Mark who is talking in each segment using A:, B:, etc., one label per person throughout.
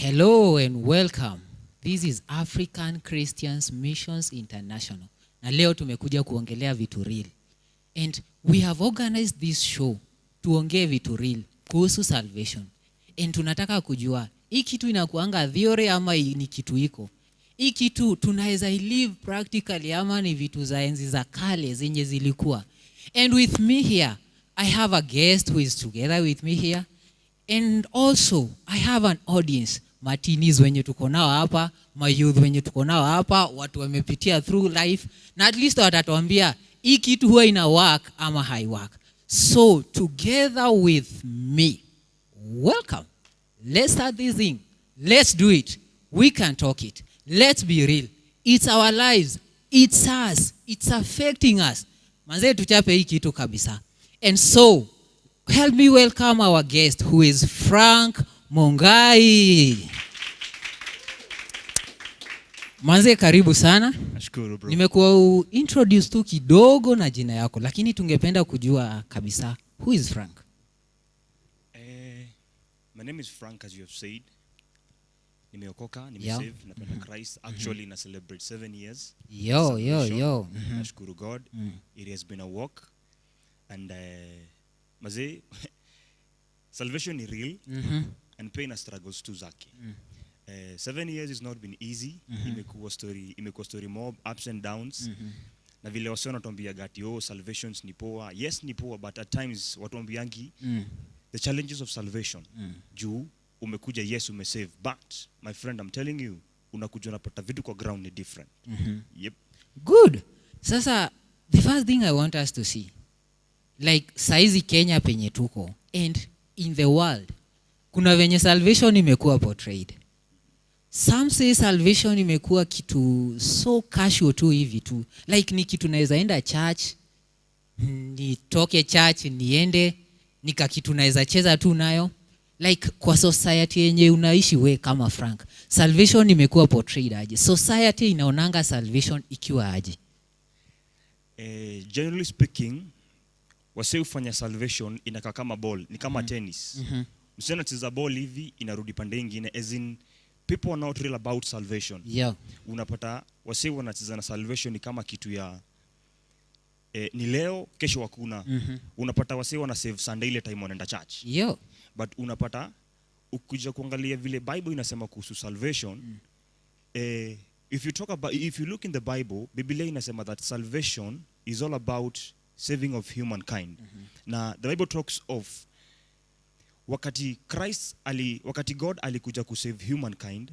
A: Hello and welcome. This is African Christians Missions International. Na leo tumekuja kuongelea vitu real. And we have organized this show tuongee vitu real kuhusu salvation. And tunataka kujua hii kitu inakuanga theory ama ni kitu iko. Hii kitu tunaweza live practically ama ni vitu za enzi za kale zenye zilikuwa. And with me here, I have a guest who is together with me here. And also, I have an audience. Teeniez wenye tuko nao hapa, youth wenye tuko nao hapa, watu wamepitia through life. Na at least watatuambia, hii kitu huwa ina work ama hai work. So, together with me, welcome. Let's start this thing. Let's do it. We can talk it. Let's be real. It's our lives. It's us. It's affecting us. Manze tuchape hii kitu kabisa. And so, help me welcome our guest who is Frank Mongai. Manze karibu sana.
B: Nashukuru bro.
A: Nimekuwa introduce tu kidogo na jina yako, lakini tungependa kujua kabisa who is Frank?
B: My name is Frank, as you have said. Nimeokoka, nimesave, napenda Christ. Actually na celebrate 7 years.
A: Yo.
B: Nashukuru God. It has been a walk. And maze salvation is real. And pain and struggles too zake. 7 years has not been easy. Imekuwa story mob, ups and downs. Na vile wasio wanatuambia gati salvations ni poa. Yes ni poa, but at times watuambiangi the challenges of salvation. Juu umekuja, yes umesave, but my friend, I'm telling you, unakuja unapata vitu kwa ground ni different. Yep.
A: Good. Sasa the first thing I want us to see, like saizi Kenya penye tuko and in the world, kuna venye salvation imekuwa portrayed. Some say salvation imekuwa kitu so casual tu hivi tu. Like ni kitu naweza enda church, nitoke church, niende, nika kitu naweza cheza tu nayo. Like kwa society yenye unaishi we kama Frank, salvation imekuwa portrayed aje? Society inaonanga salvation ikiwa aje?
B: Generally speaking, wase ufanya salvation inakaa kama ball, ni kama tennis. Msichana cheza ball hivi inarudi pande nyingine, as in people are not real about salvation.
A: Yeah.
B: Unapata wase wanacheza na salvation ni kama kitu ya ni leo kesho hakuna. Unapata wase wana save Sunday ile time wanaenda church.
A: Yo.
B: But unapata ukija kuangalia vile Bible inasema kuhusu salvation, if you look in the Bible, Biblia inasema that salvation is all about saving of humankind. Na the Bible talks of wakati God alikuja ku save humankind,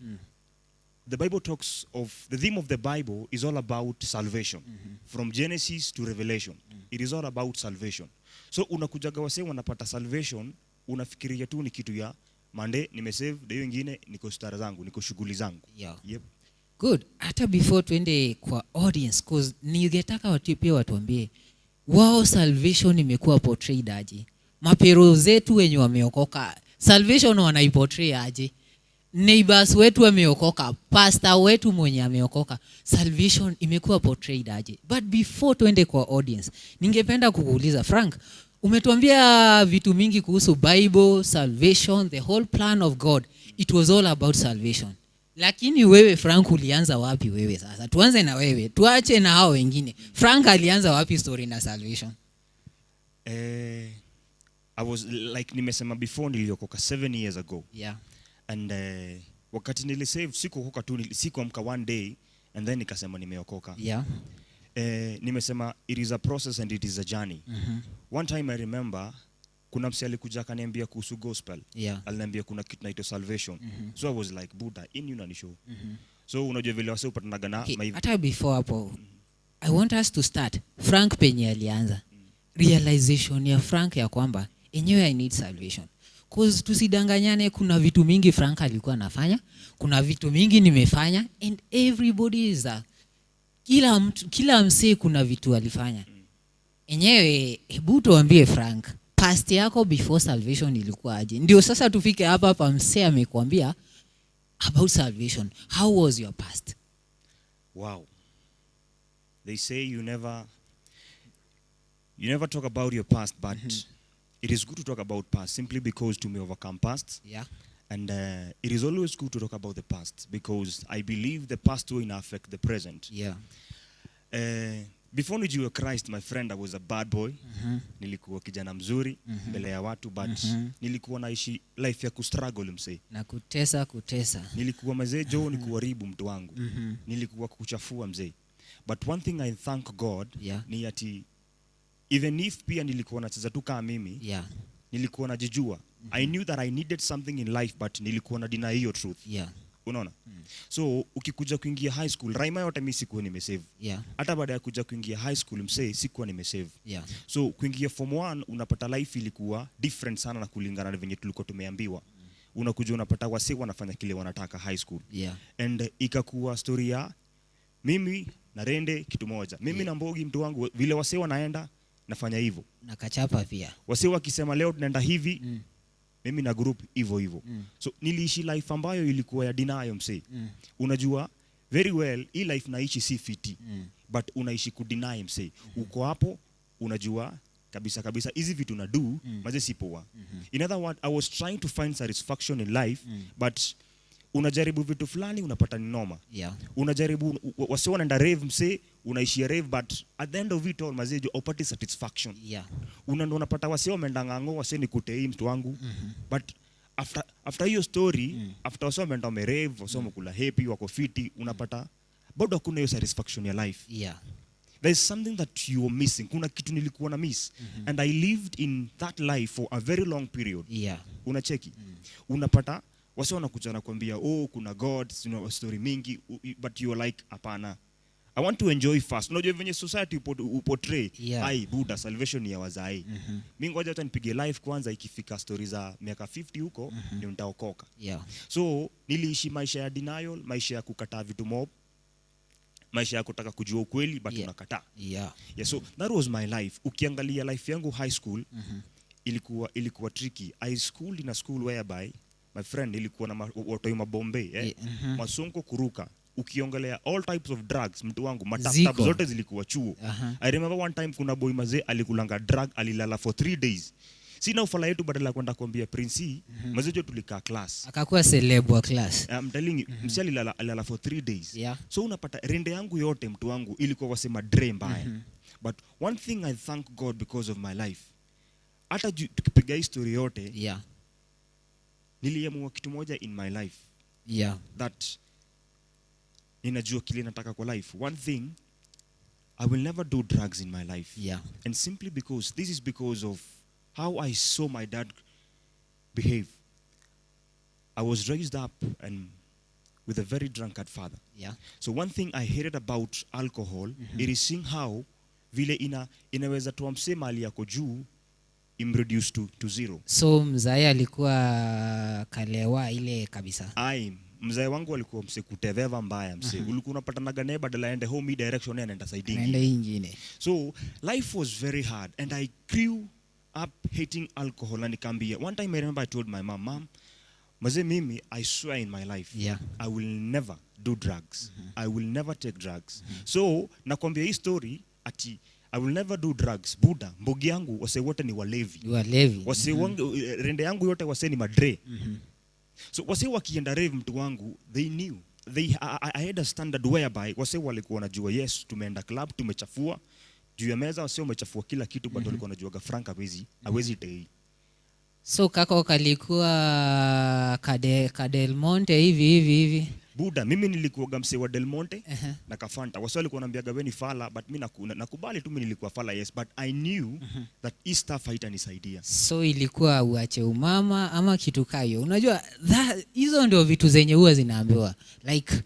B: the Bible talks of the theme of the Bible is all about salvation. From Genesis to Revelation, it is all about salvation. So unakujaga wase wanapata salvation, unafikiria tu ni kitu ya Monday nimesave, day nyingine niko stara zangu, niko shughuli zangu.
A: Yeah.
B: Yep.
A: Good. Hata before tuende kwa audience, cause ningetaka watu pia watuambie wao salvation imekuwa portrayed aje? Mapero zetu wenye wameokoka, salvation wanaiportray aje? Neighbors wetu wameokoka, pastor wetu mwenye ameokoka, salvation imekuwa portrayed aje? But before tuende kwa audience, ningependa kukuuliza Frank, umetuambia vitu mingi kuhusu Bible, salvation, the whole plan of God. It was all about salvation. Lakini wewe Frank ulianza wapi wewe sasa? Tuanze na wewe, tuache na hao wengine. Frank alianza wapi story na salvation?
B: I was like nimesema before, niliokoka 7 years ago.
A: Yeah.
B: And wakati nilisave sikuokoka tu, sikuamka one day and then nikasema nimeokoka.
A: Yeah.
B: Nimesema it is a process and it is a journey. One time I remember kuna msi alikuja akaniambia kuhusu gospel.
A: Yeah.
B: Aliniambia kuna kitu naitwa salvation. So I was like, Buddha, in you show. So unajua vile wase upatanaga na
A: hata before hapo, I want us to start Frank penye alianza. Realization ya Frank ya kwamba enyewe I need salvation. Cause tusidanganyane, kuna vitu mingi Frank alikuwa anafanya, kuna vitu mingi nimefanya, and everybody is a kila msee kuna vitu alifanya. Enyewe hebu tuambie Frank, past yako before salvation ilikuwa aje? Ndio sasa tufike hapa msee amekuambia about salvation. How was your past?
B: Wow. They say you never talk about your past, but it is good to talk about past simply because to me overcome past.
A: Yeah.
B: And it is always good to talk about the past because I believe the past will affect the present.
A: Yeah.
B: Before nijue Christ, my friend, I was a bad boy. Nilikuwa kijana mzuri mbele ya watu, but nilikuwa naishi life ya kustruggle msee.
A: Na kutesa.
B: Nilikuwa mzee Joe, ni kuharibu mtu wangu. Nilikuwa kuchafua mzee. But one thing I thank God ni ati even if pia nilikuwa nacheza tu kama mimi, nilikuwa najijua. I knew that I needed something in life, but nilikuwa na deny hiyo truth. Unaona? So ukikuja kuingia high school, Raima yote mimi sikuwa nimesave. Hata baada ya kuja kuingia high school msee sikuwa nimesave. So kuingia form 1 unapata life ilikuwa different sana na kulingana na venye tulikuwa tumeambiwa. Unakuja unapata wase wanafanya kile wanataka high school. And ikakuwa story ya mimi na Rende kitu moja. Mimi na Mbogi mtu wangu vile wase wanaenda nafanya hivyo.
A: Na kachapa pia.
B: Wase wakisema leo tunaenda hivi, mimi na group hivyo. So niliishi life ambayo ilikuwa ya denial msee. Unajua very well hii life naishi si fiti. But unaishi kudeny msee. Uko hapo unajua kabisa hizi vitu na do maze si poa. In other words, I was trying to find satisfaction in life, but unajaribu vitu fulani unapata ni noma. Unajaribu wase wanaenda rave msee, unaishia rave, but at the end of it all maze upati satisfaction. Unapata wase wameenda ngango, wase ni kutei mtu wangu. But after hiyo story, after wase wameenda rave, wase wamekula happy, wako fiti, unapata bado hakuna hiyo satisfaction ya life. There is something that you are missing. Kuna kitu nilikuwa na miss. And I lived in that life for a very long period. Unacheki. Unapata wase wanakuja na kuambia kuna God, you know, story mingi, but you are like hapana. I want to enjoy first. Unajua venye society uportray, ai Buddha salvation ya wazai. Mimi ngoja hata nipige life kwanza, ikifika stories za miaka 50 huko ndio nitaokoka. So niliishi maisha ya denial, maisha ya kukataa vitu mob, maisha ya kutaka kujua ukweli but unakataa. So that was my life. Ukiangalia life yangu high school ilikuwa tricky. I schooled in a school whereby my friend ilikuwa na watoi mabombe, masonko kuruka. Ukiongelea all types of drugs mtu wangu matap zote zilikuwa chuo. I remember one time kuna boy mazee alikulanga drug, alilala for 3 days. Sina ufala yetu badala kwenda kuambia Prince, mazejo tulikaa class.
A: Akakuwa celeb wa class.
B: I'm telling you, msali alilala for 3 days. So unapata rende yangu yote mtu wangu ilikuwa wasema dre mbaya. But one thing I thank God because of my life. Hata tukipiga history yote, niliamua kitu moja in my life. That ninajua kile nataka kwa life. One thing, I will never do drugs in my life. And simply because, this is because of how I saw my dad behave. I was raised up and with a very drunkard father. So one thing I hated about alcohol, it is seeing how vile inaweza tuamse mali yako juu imreduce to zero.
A: So mzae alikuwa kalewa ile kabisa.
B: Mzae wangu alikuwa mse kuteveva mbaya mse. Ulikuwa unapatanaga naye badala aende home direction anaenda side
A: ingine.
B: So life was very hard and I grew up hating alcohol. Na nikamwambia one time I remember I told my mom, maze mimi I swear in my life I will never do drugs. I will never take drugs. So nakwambia hii story ati I will never do drugs. Buddha, mbogi yangu wase wote ni walevi. Wase wangu rende yangu yote wase ni madre. So wase wakienda rave mtu wangu, they knew. I had a standard whereby wase walikuwa wanajua yes, tumeenda club, tumechafua. Juu ya meza wase wamechafua kila kitu, but walikuwa wanajuaga Frank hawezi tei.
A: So kako kalikuwa Del Monte hivi.
B: Buddha, mimi nilikuwa mse wa Del Monte na Kafanta. Wase walikuwa wananiambia wewe fala, but mimi nakubali tu mimi nilikuwa fala, yes, but I knew that hii stuff haitanisaidia.
A: So ilikuwa uache umama ama kitu kayo. Unajua hizo ndio vitu zenye huwa zinaambiwa. Like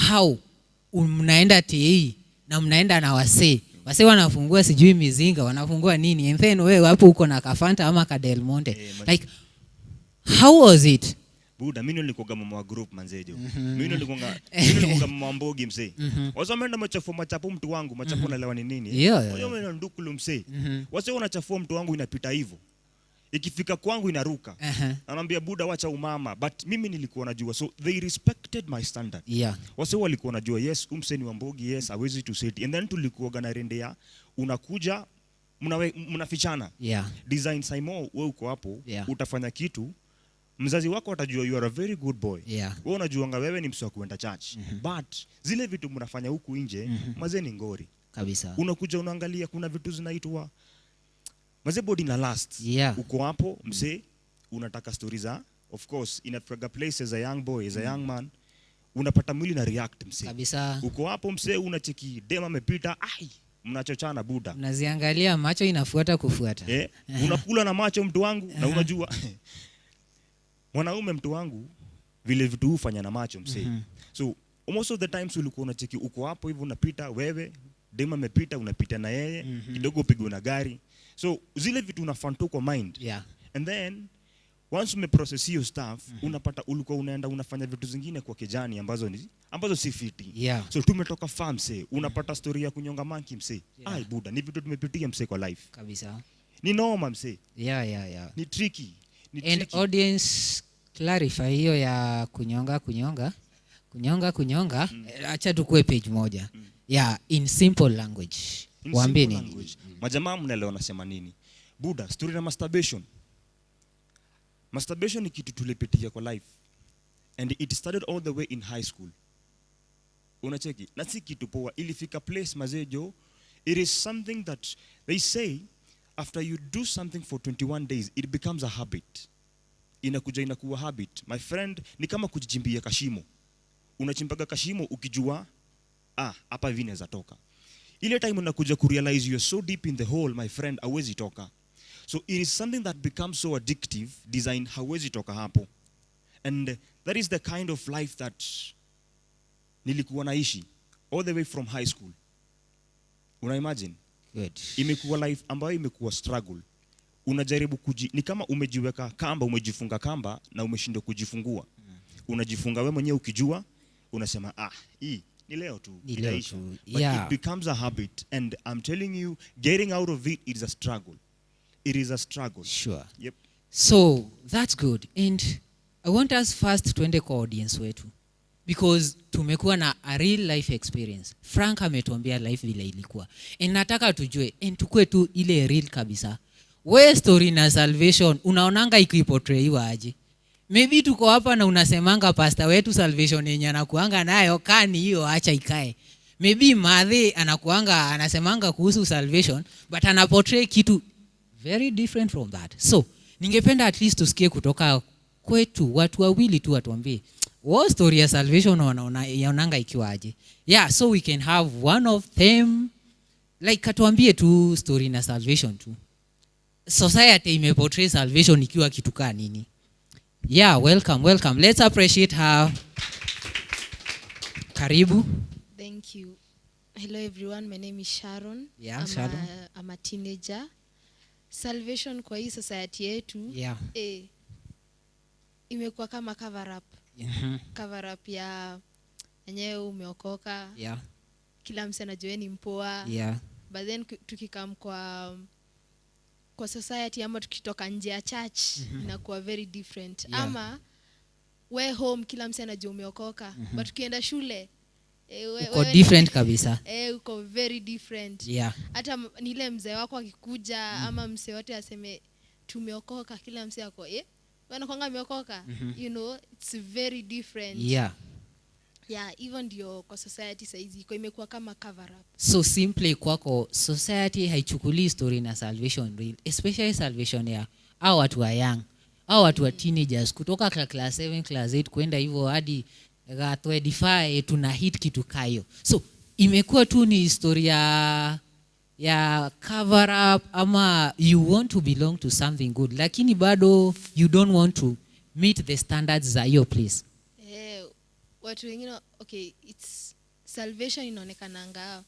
A: how mnaenda TE na mnaenda na wase wanafungua sijui mizinga, wanafungua nini, and then wewe hapo uko na Kafanta ama Del Monte. Like how was it?
B: Buddha, mimi nilikuwa mama wa group manzejo. Mimi nilikuwa mama wa mbogi mzee. Wasa wameenda machafu mtu wangu, machafu naelewa ni nini. Wao wameenda ndukulu mzee. Wasa wanachafua mtu wangu inapita hivyo. Ikifika kwangu inaruka. Anamwambia Buddha wacha umama, but mimi nilikuwa najua, so they respected my standard. Wasa walikuwa najua yes, umseni wa mbogi, yes, hawezi to say. And then tulikuwa na rendea unakuja mnafichana. Design Simon wewe uko hapo, utafanya kitu mzazi wako atajua you are a very good boy.
A: Yeah.
B: Wewe unajuanga wewe ni mswa kuenda church. But zile vitu mnafanya huku nje, mazee ni ngori.
A: Kabisa.
B: Unakuja unaangalia kuna vitu zinaitwa mazee body na last.
A: Yeah.
B: Uko hapo mzee unataka stories za, of course in Africa places, a young boy, as a young man, unapata mwili na react mzee.
A: Kabisa.
B: Uko hapo mzee unacheki dema amepita, ai mnachochana buda.
A: Unaziangalia macho inafuata kufuata.
B: Unakula na macho mtu wangu na unajua mwanaume mtu wangu vile vitu hufanya na macho mzee. So most of the times ulikuwa unacheki uko hapo hivyo unapita wewe, dema amepita unapita na yeye, kidogo upigwe na gari. So zile vitu unafanya tu kwa mind.
A: Yeah.
B: And then once umeprocess hiyo stuff, unapata ulikuwa unaenda unafanya vitu zingine kwa kijani ambazo si fiti.
A: Yeah.
B: So tumetoka farm mse, unapata story ya kunyonga monkey mse. Yeah. Ai buda, ni vitu tumepitia mse kwa life.
A: Kabisa.
B: Ni normal mse.
A: Yeah.
B: Ni tricky.
A: And audience clarify hiyo ya kunyonga. Acha tukue page moja. Yeah, in simple language. Waambie nini?
B: Majamaa mnaelewa nasema nini? Buda, story na masturbation. Masturbation ni kitu tulipitia kwa life. And it started all the way in high school. Unacheki? Na si kitu poa, ilifika place mazejo. It is something that they say after you do something for 21 days, it becomes a habit. Inakuwa habit. My friend, ni kama kujichimbia kashimo. Unachimbaga kashimo ukijua hapa hivi inaweza toka. Ile time unakuja kurealize you are so deep in the hole, my friend, hauwezi toka. So it is something that becomes so addictive, design hauwezi toka hapo. And that is the kind of life that nilikuwa naishi all the way from high school. Una imagine?
A: Good.
B: Imekuwa life ambayo imekuwa struggle. Unajaribu ni kama umejiweka kamba, umejifunga kamba na umeshindwa kujifungua. Unajifunga wewe mwenyewe ukijua, unasema hii ni leo tu. But it becomes a habit, and I'm telling you, getting out of it is a struggle. It is a struggle.
A: Sure.
B: Yep.
A: So that's good. And I want us first tuende kwa audience wetu, because tumekuwa na a real life experience. Frank ametuambia life vile ilikuwa. And nataka tujue, and tukue tu ile real kabisa. We story na salvation unaonanga ikiportrayiwa aje? Maybe tuko hapa na unasemanga pastor wetu salvation yenye anakuanga nayo kani hiyo acha ikae. Maybe madhe anakuanga anasemanga kuhusu salvation but anaportray kitu very different from that. So ningependa at least tusikie kutoka kwetu watu wawili tu watuambie what story ya salvation wanaonanga ikiwa aje. Yeah, so we can have one of them like atuambie tu story na salvation tu. Society imeportray salvation ikiwa kitu kaa nini? Yeah, welcome. Let's appreciate her. Karibu.
C: Thank you. Hello everyone, my name is Sharon.
A: Yeah, Sharon.
C: I'm a teenager. Salvation kwa hii society yetu.
A: Yeah.
C: Imekuwa kama cover up. Cover up ya enyewe umeokoka.
A: Yeah.
C: Kila mse anajua ni mpoa.
A: Yeah.
C: But then tukikam kwa society ama tukitoka nje ya church inakuwa very different.
A: Yeah.
C: Ama we home kila mse anajua umeokoka. But tukienda shule
A: uko different kabisa.
C: Uko very different.
A: Yeah.
C: Hata nile mzee wako akikuja ama mzee wote aseme tumeokoka, kila mzee ako wanakuanga ameokoka. You know, it's very different.
A: Yeah.
C: Yeah, even ndio kwa society saizi iko imekuwa kama cover up.
A: So simply kwako society haichukuli story na salvation real, especially salvation ya au watu wa young au watu wa teenagers kutoka class 7 class 8 kwenda hivyo hadi 25 tuna hit kitu kayo. So imekuwa tu ni historia ya cover up ama you want to belong to something good lakini bado you don't want to meet the standards za your place.
C: Watu wengine okay, it's salvation inaonekananga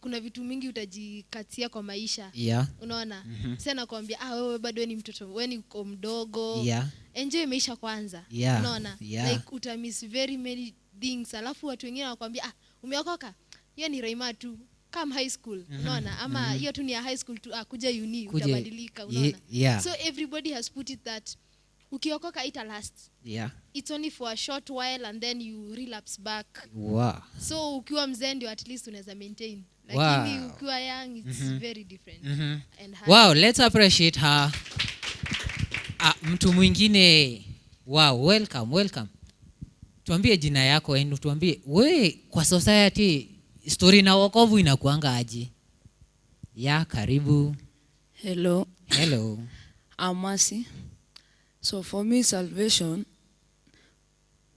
C: kuna vitu mingi utajikatia kwa maisha.
A: Yeah.
C: Unaona? Sasa nakwambia wewe bado ni mtoto, wewe ni uko mdogo.
A: Yeah.
C: Enjoy maisha kwanza.
A: Yeah.
C: Unaona?
A: Yeah.
C: Like utamiss very many things. Alafu watu wengine wanakuambia umeokoka. Hiyo ni raima tu. Kama high school. Unaona? Ama hiyo tu ni ya high school tu kuja uni utabadilika, unaona?
A: Yeah.
C: So everybody has put it that ukiokoka ita last.
A: Yeah.
C: It's only for a short while and then you relapse back.
A: Wow.
C: So ukiwa mzee ndio at least unaweza maintain. Lakini ukiwa young it's very different. And
A: wow, let's appreciate her. Mtu mwingine. Wow, welcome. Tuambie jina yako and tuambie we kwa society story na wokovu inakuanga aje? Karibu.
D: Hello.
A: Hello.
D: I'm Mercy. So for me, salvation,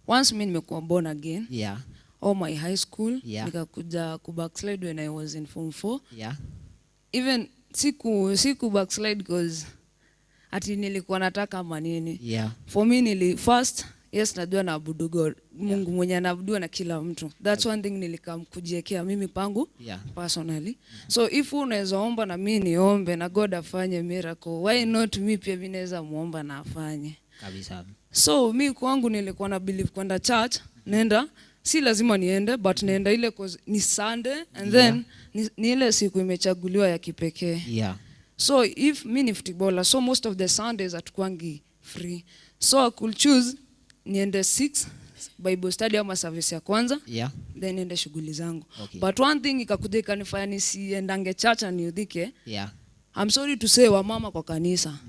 D: once me nimekuwa born again,
A: Yeah.
D: all my high school,
A: Yeah.
D: nikakuja backslide when I was in form 4.
A: Yeah.
D: Even siku backslide because ati nilikuwa nataka manini.
A: Yeah.
D: For me first, yes, najua naabudu God. Mungu mwenye anaabudiwa na kila mtu. That's one thing nilikamkujiekea mimi pangu personally. So if unaweza omba na mimi niombe na God afanye miracle, why not me pia mimi naweza muomba na afanye?
A: Kabisa.
D: So mi kwangu nilikuwa na believe kwenda church, nenda si lazima niende but naenda ile cause ni Sunday and then ni ile siku imechaguliwa ya kipekee.
A: Yeah.
D: So if mi ni footballer, so most of the Sundays atukwangi free. So I could choose niende 6 Bible study ama service ya kwanza.
A: Yeah.
D: Then niende shughuli zangu.
A: Okay.
D: But one thing ikakuja ikanifanya nisiendange church na niudhike.
A: Yeah.
D: I'm sorry to say wamama kwa kanisa.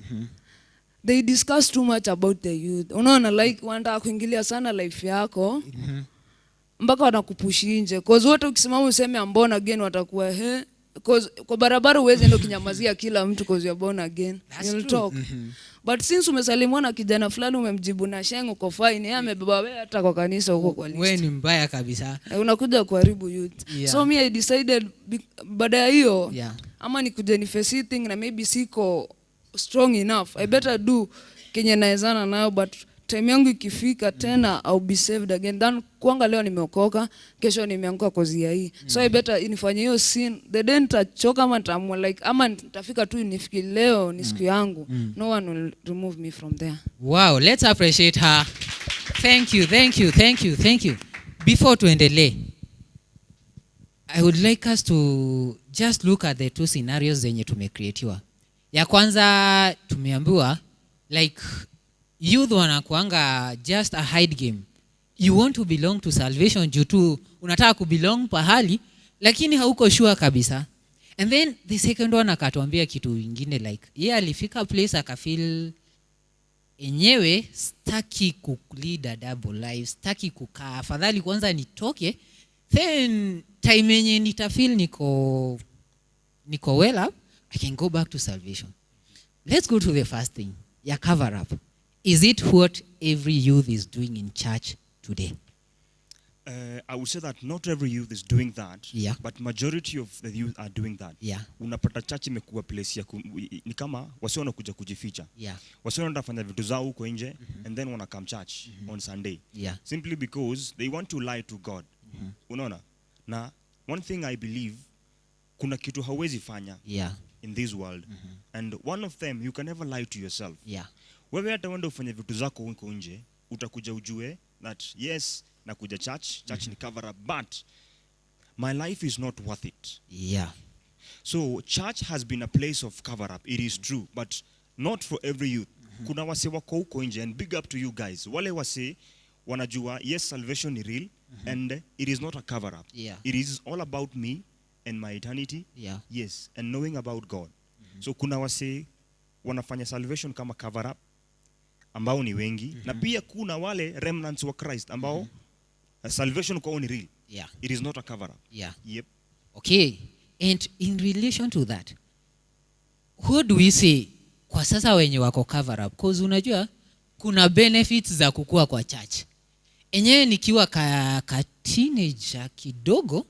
D: They discuss too much about the youth. Unaona like wanataka kuingilia sana life yako. Mpaka wanakupushi nje. Cause wote ukisimama useme I'm born again watakuwa cause kwa barabara uweze ndo kinyamazia kila mtu cause you're born again. You'll talk. But since umesalimwa na kijana fulani umemjibu na shengo kwa fine, yeye amebeba wewe hata kwa kanisa huko kwa list.
A: Wewe ni mbaya kabisa.
D: Unakuja kuharibu youth.
A: Yeah.
D: So me I decided baada ya hiyo
A: ama
D: nikuje ni face thing na maybe siko strong enough. I better do kenye naezana nayo but time yangu ikifika tena I'll be saved again. Then kuanga leo nimeokoka, kesho nimeanguka kozi ya hii. So I better inifanye hiyo sin. The day nitachoka ama nitaamua like ama nitafika tu nifiki leo ni siku yangu. No one will remove me from there.
A: Wow, let's appreciate her. Thank you. Before tuendelee, I would like us to just look at the two scenarios zenye tumecreatiwa. Ya kwanza tumeambiwa like youth wanakuanga just a hide game. You want to belong to salvation due to unataka kubelong pahali lakini hauko sure kabisa. And then the second one akatuambia kitu kingine like alifika place akafeel enyewe staki kulead a double life, staki kukaa, afadhali kwanza nitoke then time yenye nitafeel niko well up I can go back to salvation. Let's go to the first thing. Ya cover up. Is it what every youth is doing in church today?
B: I would say that not every youth is doing that, but majority of the youth are doing that. Unapata church imekuwa place ya ni kama wasio wanakuja kujificha. Wasio wanafanya vitu zao huko nje and then wana come church on Sunday. Simply because they want to lie to God. Unaona? Na one thing I believe kuna kitu hauwezi fanya in this world. And one of them, you can never lie to yourself. Wewe hata wenda ufanye vitu zako huko nje, utakuja ujue that yes, nakuja church ni cover up, but my life is not worth it. So church has been a place of cover up. It is true, but not for every youth. Kuna wase wako huko nje, and big up to you guys. Wale wase wanajua yes, salvation is real and it is not a cover up. It is all about me and my eternity. Yes, and knowing about God. So kuna wase wanafanya salvation kama cover up ambao ni wengi na pia kuna wale remnants wa Christ ambao salvation kwao ni real. It is not a cover up. Yep.
A: Okay. And in relation to that, what do we say kwa sasa wenye wako cover up? Because unajua kuna benefits za kukua kwa church. Enyewe nikiwa ka teenager kidogo,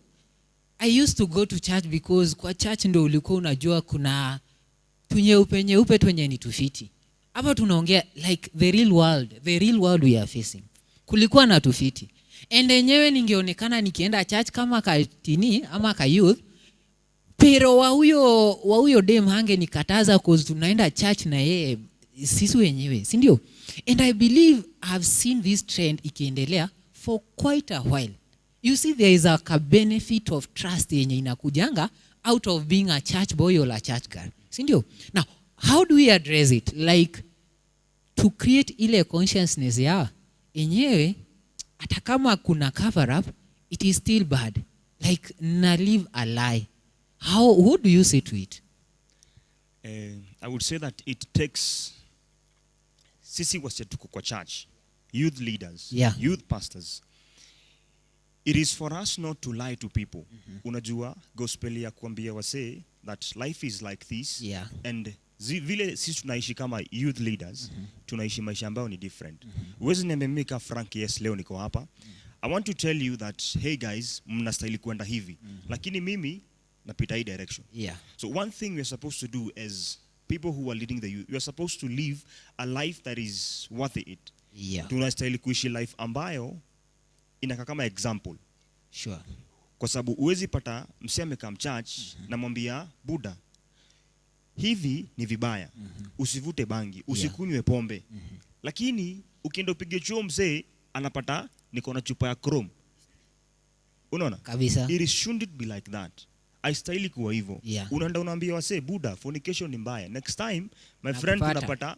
A: I used to go to church because kwa church ndo ulikuwa unajua kuna tunyeupe twenye ni tufiti. Hapa tunaongea like the real world we are facing. Kulikuwa na tufiti. And enyewe ningeonekana nikienda church kama ka tini ama ka youth, pero wa huyo dem hange nikataza cause tunaenda church na yeye sisi wenyewe, si ndio? And I believe I've seen this trend ikiendelea for quite a while. You see there is a benefit of trust yenye inakujanga out of being a church boy or a church girl. Si ndio? Now, how do we address it? Like to create ile consciousness ya enyewe hata kama kuna cover up, it is still bad. Like na live a lie. What do you say to it?
B: I would say that it takes sisi wase tuko kwa church, youth leaders,
A: Yeah.
B: youth pastors, it is for us not to lie to people. Unajua gospel ya kuambia wase that life is like this,
A: Yeah.
B: and vile sisi tunaishi kama youth leaders, tunaishi maisha ambayo ni different. Uwezi niambia mimi kama Frank, yes leo niko hapa, I want to tell you that hey guys, mnastahili kwenda hivi, lakini mimi napita hii direction.
A: Yeah.
B: So one thing we're supposed to do as people who are leading the youth, we are supposed to live a life that is worth it.
A: Yeah.
B: Tunastahili kuishi life ambayo inakaa kama example.
A: Sure.
B: Kwa sababu uwezi pata msee amekaa church na mwambia Buddha, hivi ni vibaya, usivute bangi, usikunywe pombe. Lakini ukienda upige chuo msee anapata niko na chupa ya chrome. Unaona?
A: Kabisa.
B: It shouldn't be like that. Haistahili kuwa hivyo.
A: Yeah.
B: Unaenda unaambia wase Buddha, fornication ni mbaya. Next time my friend
A: Nakupata.
B: unapata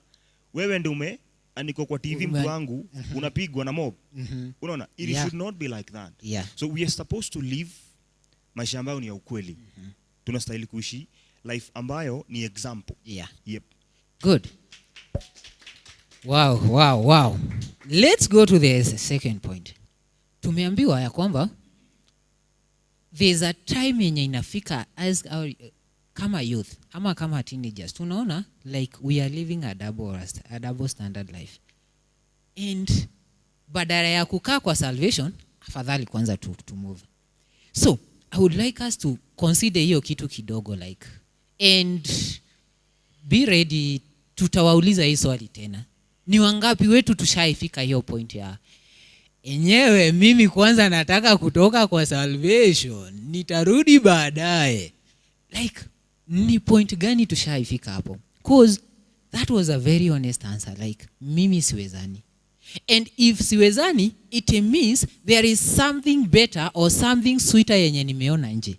B: wewe ndio aniko kwa TV mtu wangu unapigwa na mob. Unaona? It
A: Yeah.
B: should not be like that.
A: Yeah.
B: So we are supposed to live maisha ambayo ni ya ukweli. Tunastahili kuishi life ambayo ni example.
A: Yeah.
B: Yep.
A: Good. Wow. Let's go to the second point. Tumeambiwa ya kwamba there's a time yenye inafika as our, kama youth ama kama teenagers tunaona like we are living a double standard life, and badala ya kukaa kwa salvation afadhali kwanza to move. So I would like us to consider hiyo kitu kidogo like, and be ready, tutawauliza hii swali tena. Ni wangapi wetu tushaifika hiyo point ya enyewe mimi kwanza nataka kutoka kwa salvation, nitarudi baadaye? Like, ni point gani tushaifika hapo? Cause that was a very honest answer, like mimi siwezani. And if siwezani, it means there is something better or something sweeter yenye nimeona nje.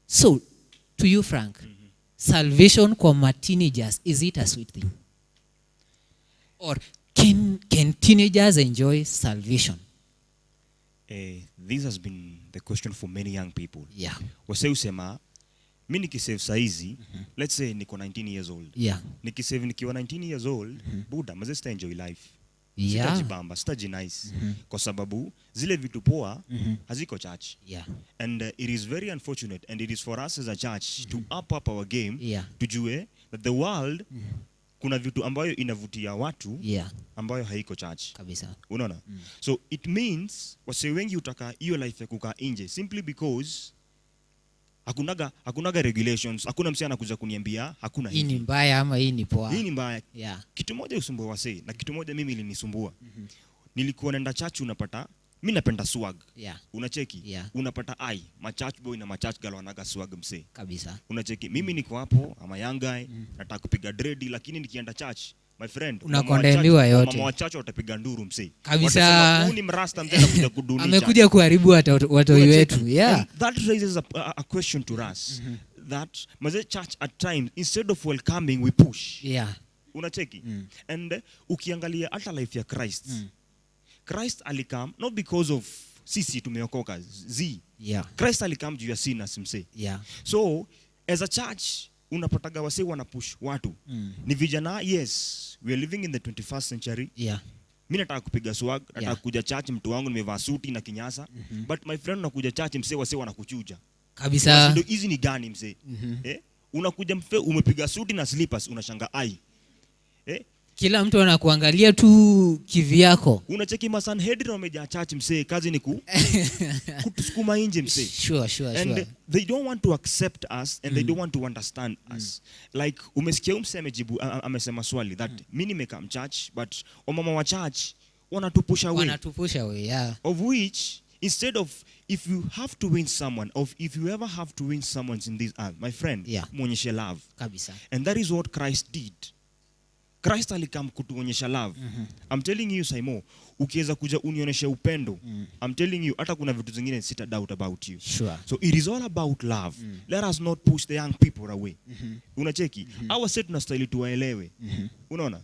A: So, to you Frank, salvation kwa teenagers, is it a sweet thing? Or can teenagers enjoy salvation?
B: This has been the question for many young people.
A: Yeah.
B: Wase usema mimi nikisave saizi, let's say niko 19 years old.
A: Yeah.
B: Nikisave nikiwa 19 years old, Buddha maze sita enjoy life.
A: Yeah.
B: Sitajibamba, sitajinice. Kwa sababu zile vitu poa haziko church.
A: Yeah.
B: And it is very unfortunate, and it is for us as a church to up our game.
A: Yeah.
B: Tujue that the world kuna vitu ambayo inavutia watu
A: Yeah.
B: ambayo haiko church.
A: Kabisa.
B: Unaona? So it means wase wengi utaka hiyo life ya kukaa nje simply because hakunaga regulations, hakuna msee anakuja kuniambia hakuna
A: Hii ni
B: hivi.
A: mbaya ama hii ni poa?
B: Hii ni mbaya.
A: Yeah.
B: Kitu moja usumbue wase na kitu moja mimi ilinisumbua. Nilikuwa naenda church, unapata mimi napenda swag.
A: Yeah.
B: Unacheki?
A: Yeah.
B: Unapata machurch boy na machurch girl wanaga swag msee.
A: Kabisa.
B: Unacheki? Mimi niko hapo ama young guy, nataka kupiga dread, lakini nikienda church, my friend,
A: Unakondemiwa yote.
B: mama wa church watapiga nduru msee.
A: Kabisa.
B: Watasema, "Huyu ni mrasta mzee anakuja kudunisha."
A: Amekuja kuharibu watoi wetu. Yeah.
B: And that raises a question to us. That maze church at times, instead of welcoming, we push.
A: Yeah.
B: Unacheki? And ukiangalia hata life ya Christ. Christ alikam not because of sisi tumeokoka.
A: Yeah.
B: Christ alikam juu ya sinners msee.
A: Yeah.
B: So as a church unapataga wase wanapush watu. Ni vijana, yes, we are living in the 21st century.
A: Yeah.
B: Mimi nataka kupiga swag, nataka
A: Yeah.
B: kuja church, mtu wangu nimevaa suti na kinyasa. But my friend unakuja church msee wase wanakuchuja.
A: Kabisa.
B: Ndio hizi ni gani mzee? Unakuja umepiga suti na slippers, unashanga ai.
A: Kila mtu anakuangalia tu kivyako.
B: Unacheki Sanhedrin wamejaa church msee, kazi ni kutusukuma nje msee.
A: Sure.
B: And they don't want to accept us, and they don't want to understand us. Like umesikia msee amejibu amesema swali that mimi nimekaa church, but mama wa church wanatupusha away.
A: Yeah.
B: Of which, instead of, if you have to win someone, or if you ever have to win someone in this earth, my friend,
A: Yeah.
B: muonyeshe love.
A: Kabisa.
B: And that is what Christ did. Christ alikam kutuonyesha love. I'm telling you Simon, ukiweza kuja unionyeshe upendo, I'm telling you hata kuna vitu zingine sita doubt about you.
A: Sure.
B: So it is all about love. Let us not push the young people away. Unacheki? Our set tunastahili tuwaelewe. Unaona?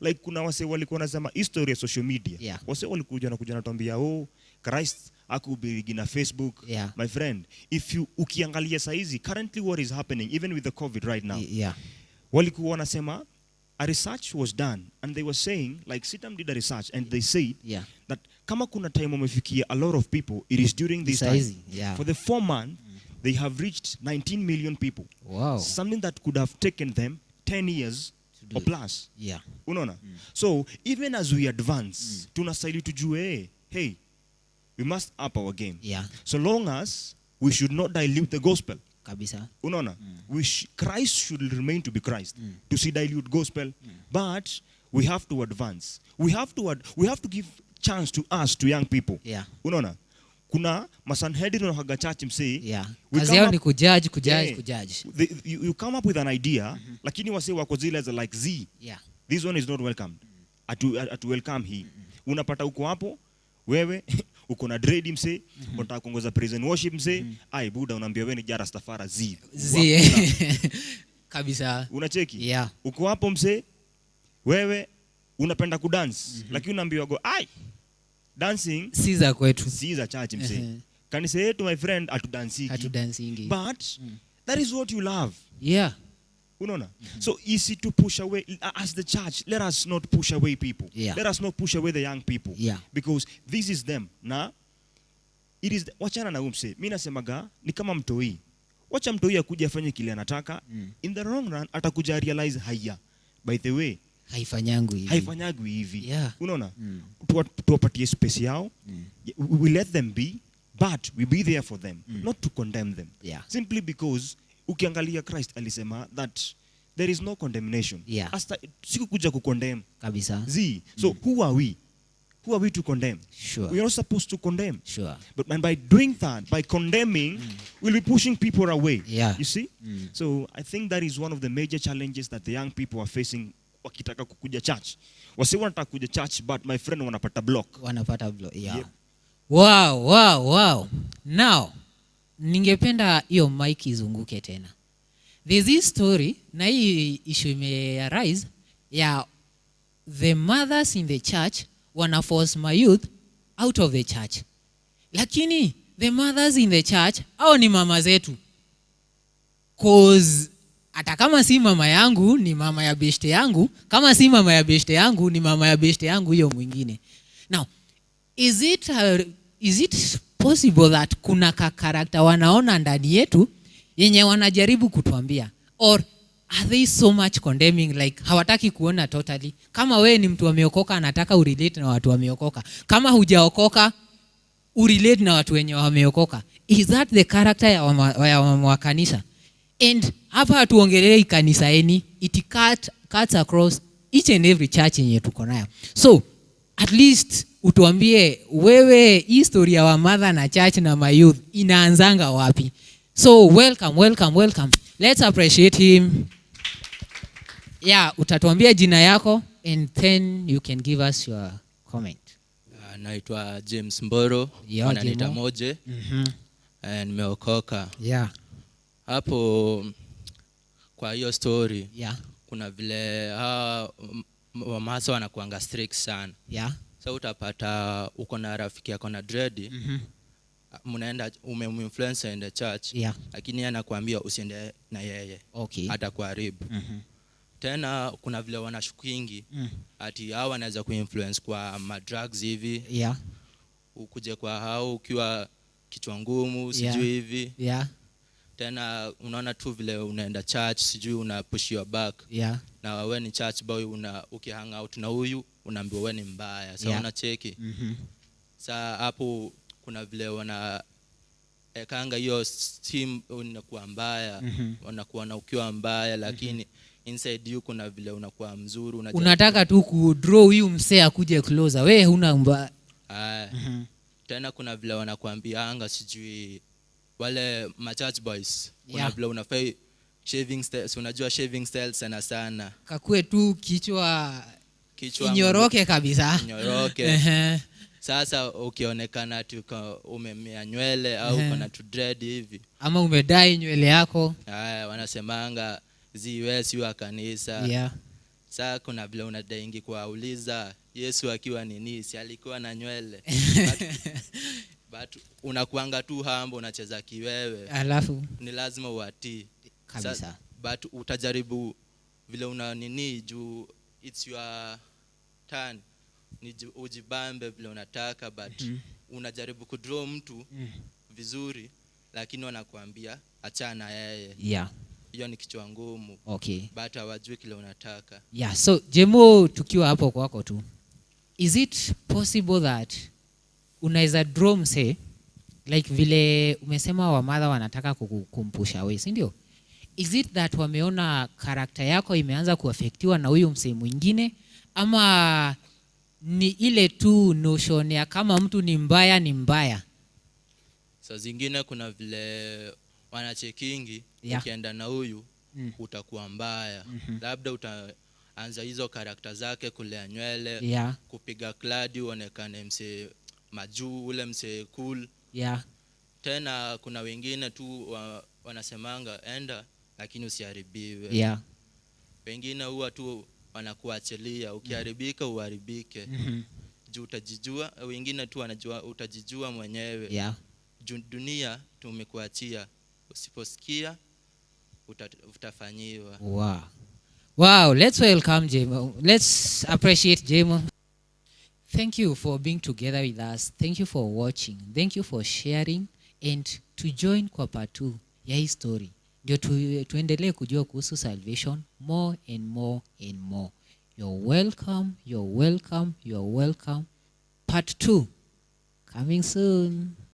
B: Like kuna wase walikuwa wanasema history ya social media.
A: Yeah.
B: Wase walikuja natuambia Christ akuhubiri na Facebook.
A: Yeah.
B: My friend, if you ukiangalia saizi currently what is happening even with the COVID right now.
A: Yeah.
B: Walikuwa wanasema a research was done and they were saying, like Sitam did a research and they said
A: Yeah.
B: that kama kuna time wamefikia a lot of people, it is during this time.
A: Saizi, yeah.
B: For the 4 months, they have reached 19 million people.
A: Wow.
B: Something that could have taken them 10 years
A: do
B: or
A: it.
B: plus.
A: Yeah.
B: Unaona? So even as we advance, tunastahili tujue, hey, we must up our game.
A: Yeah.
B: So long as we should not dilute the gospel.
A: Kabisa.
B: Unaona? Christ should remain to be Christ. To see dilute gospel. But we have to advance. We have to give chance to us, to young people.
A: Yeah.
B: Unaona? Kuna masanhedrin na haga church msee.
A: Yeah.
B: we
A: Kazi
B: come
A: yao
B: up-
A: ni kujudge.
B: Yeah. You come up with an idea, lakini wase wako zile za like Z.
A: Yeah.
B: This one is not welcome. Atu welcome hii. Unapata uko hapo wewe uko na dread msee, unataka kuongoza praise and worship msee, ai buda unaambia wewe ni jara stafara Z.
A: Kabisa.
B: Unacheki?
A: Yeah.
B: Uko hapo msee, wewe unapenda kudance, lakini unaambiwa go ai dancing
A: Si za kwetu.
B: si za church msee. Kanisa yetu my friend atudansiki.
A: Hatudansingi.
B: But that is what you love.
A: Yeah.
B: Unaona? So easy to push away. As the church, let us not push away people.
A: Yeah.
B: Let us not push away the young people.
A: Yeah.
B: Because this is them. Na it is wachana na umse. Mimi nasemaga ni kama mtoi. Wacha mtoi akuje afanye kile anataka. In the long run atakuja realize haya. By the way, haifanyagwi hivi.
A: Yeah.
B: Unaona? Tuwapatie space yao. We let them be, but we be there for them, not to condemn them.
A: Yeah.
B: Simply because ukiangalia Christ alisema that there is no condemnation.
A: Yeah.
B: Hasta sikukuja kukondemn.
A: Kabisa.
B: So who are we? Who are we to condemn?
A: Sure.
B: We are not supposed to condemn.
A: Sure.
B: But and by doing that, by condemning, we'll be pushing people away.
A: Yeah.
B: You see? So I think that is one of the major challenges that the young people are facing wakitaka kukuja church. Wasi wanataka kuja church, but my friend wanapata block.
A: Yeah.
B: Yep.
A: Wow. Now, ningependa hiyo mic izunguke tena. There's this story, na hii issue ime arise, ya the mothers in the church wana force my youth out of the church. Lakini the mothers in the church, hao ni mama zetu. Cause hata kama si mama yangu ni mama ya beshte yangu, kama si mama ya beshte yangu ni mama ya beshte yangu hiyo mwingine. Now, is it possible that kuna karakter wanaona ndani yetu yenye wanajaribu kutuambia, or are they so much condemning, like hawataki kuona totally? Kama we ni mtu wameokoka anataka urelate na watu wameokoka, kama hujaokoka urelate na watu wenye wameokoka. Is that the character ya wa kanisa? And hapa hatuongelei kanisa eni, it cuts across each and every church yenye tuko nayo. So at least utuambie wewe history ya wa mother na church na my youth inaanzanga wapi? So welcome. Let's appreciate him. Yeah, utatuambia jina yako and then you can give us your comment.
E: Naitwa James Mboro, wananiita Moje. Nimeokoka.
A: Yeah.
E: Hapo kwa hiyo story,
A: Yeah.
E: kuna vile wamasa wanakuanga strict sana.
A: Yeah.
E: So utapata uko na rafiki yako na dread, mnaenda umeinfluence in the church,
A: Yeah.
E: lakini yeye anakuambia usiende na yeye.
A: Okay.
E: Atakuharibu. Tena kuna vile wanashukingi ati hao wanaweza kuinfluence kwa drugs hivi.
A: Yeah.
E: Ukuje kwa hao ukiwa kichwa ngumu, sijui hivi.
A: Yeah.
E: Tena unaona tu vile unaenda church, sijui una push your back.
A: Yeah.
E: Na wewe ni church boy, ukihang out na huyu unaambiwa wewe ni mbaya. Sasa unacheki. Sasa hapo kuna vile wana ekanga hiyo team unakuwa mbaya, wanakuwa na ukiwa mbaya, lakini inside you kuna vile unakuwa mzuri,
A: unataka tu ku draw huyu msee akuje closer, wewe huna mbaya.
E: Tena kuna vile wanakuambia anga sijui wale church boys, kuna vile unafai shaving styles, unajua shaving styles sana
A: kakue tu kichwa inyoroke kabisa,
E: inyoroke. Sasa ukionekana tu umemea nywele au kuna tu dread hivi
A: ama umedai nywele yako,
E: wanasemanga ziwesi wa kanisa. Sasa kuna vile unadaingi kuuliza Yesu akiwa nini, si alikuwa na nywele? But unakuanga tu hambo, unacheza kiwewe,
A: alafu
E: ni lazima uatii
A: kabisa.
E: But utajaribu vile una nini juu it's your turn, ujibambe vile unataka, but unajaribu kudraw mtu vizuri lakini wanakuambia achana yeye.
A: Yeah.
E: Hiyo ni kichwa ngumu.
A: Okay.
E: But hawajui kile unataka.
A: Yeah, so Jemo, tukiwa hapo kwako tu, is it possible that unaweza draw mse like vile umesema wamadha wanataka kukumpusha wewe, si ndio? Is it that wameona karakta yako imeanza kuafektiwa na huyu mse mwingine, ama ni ile tu notion ya kama mtu ni mbaya ni mbaya?
E: Saa zingine kuna vile wanachekingi,
A: Yeah.
E: ukienda na huyu utakuwa mbaya. Labda utaanza hizo karakta zake, kulea nywele,
A: Yeah.
E: kupiga kladi uonekane mse majuu, ule mse cool.
A: Yeah.
E: Tena kuna wengine tu wanasemanga enda lakini usiharibiwe.
A: Yeah.
E: Wengine huwa tu wanakuachilia, ukiharibika uharibike. Juu utajijua, wengine tu wanajua utajijua mwenyewe.
A: Yeah.
E: Dunia tumekuachia, usiposikia utafanyiwa.
A: Wow. Wow, let's welcome Jemo. Let's appreciate Jemo. Thank you for being together with us. Thank you for watching. Thank you for sharing and to join kwa part 2 ya hii story. Ndio tuendelee kujua kuhusu salvation more and more and more. You're welcome, you're welcome, you're welcome. Part 2 coming soon.